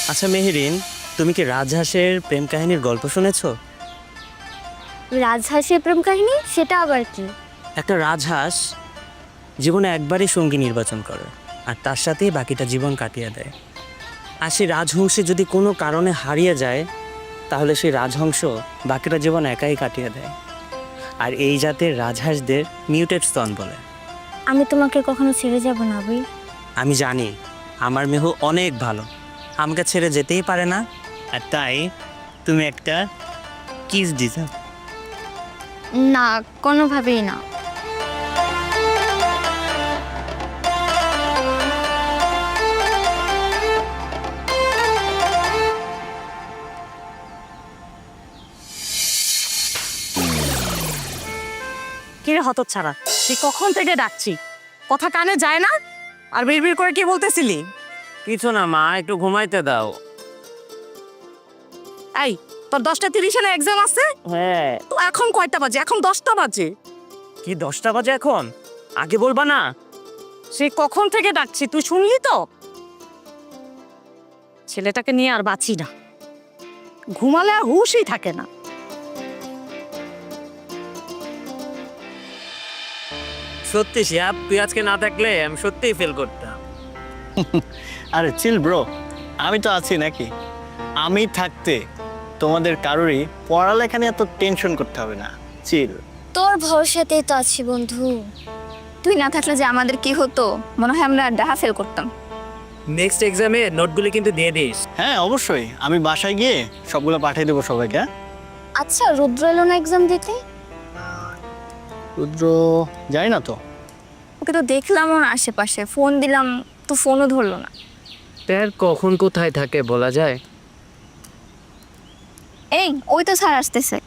আচ্ছা মেহেরিন, তুমি কি রাজহাঁসের প্রেম কাহিনীর গল্প শুনেছো? রাজহাঁসের প্রেম কাহিনী, সেটা আবার কি? একটা রাজহাঁস জীবনে একবারই সঙ্গী নির্বাচন করে আর তার সাথেই বাকিটা জীবন কাটিয়ে দেয়। আর সেই রাজহংসী যদি কোনো কারণে হারিয়ে যায়, তাহলে সেই রাজহংস বাকিটা জীবন একাই কাটিয়ে দেয়। আর এই জাতের রাজহাঁসদের মিউটেড স্তন বলে। আমি তোমাকে কখনো ছেড়ে যাব না ভাই। আমি জানি আমার মেহু অনেক ভালো, আমাকে ছেড়ে যেতেই পারে না। আর তাই তুমি একটা কিস দিতে। না, কোনোভাবেই না। কিরে হতচ্ছাড়া, তুই কখন থেকে ডাকছি, কথা কানে যায় না? আর বিড়বিড় করে কি বলতেছিলি? কিছু না মা, একটু ঘুমাইতে দাও। এই, তোর 10:30 না এক্সাম আছে? হ্যাঁ। তো এখন কয়টা বাজে? এখন 10টা বাজে। কি 10টা বাজে এখন? আগে বলবা না? সে কখন থেকে ডাকছি, তুই শুনলি তো? ছেলেটাকে নিয়ে আর বাঁচি না, ঘুমালে আর হুশই থাকে না। সত্যি শিয়াব, তুই আজকে না থাকলে আমি সত্যিই ফেল করতাম। আরে চিল ব্রো, আমি তো আছি নাকি? আমি থাকতে তোমাদের কারোরই পড়ালেখা নিয়ে এত টেনশন করতে হবে না। চিল। তোর ভরসাতেই তো আছি বন্ধু। তুই না থাকলে যে আমাদের কি হতো, মনে হয় আমরা ডাহা ফেল করতাম। নেক্সট এক্সামে নোটগুলো কিন্তু দিয়ে দিস। হ্যাঁ অবশ্যই, আমি বাসায় গিয়ে সবগুলো পাঠিয়ে দেবো সবাইকে। হ্যাঁ? আচ্ছা, রুদ্র এলো না এক্সাম দিতে? রুদ্র জানি না তো। ওকে তো দেখলাম ওর আশেপাশে, ফোন দিলাম তো ফোনও ধরলো না। স্যার কখন কোথায় থাকে বলা যায়? এই, ওই তো স্যার আসতেছে।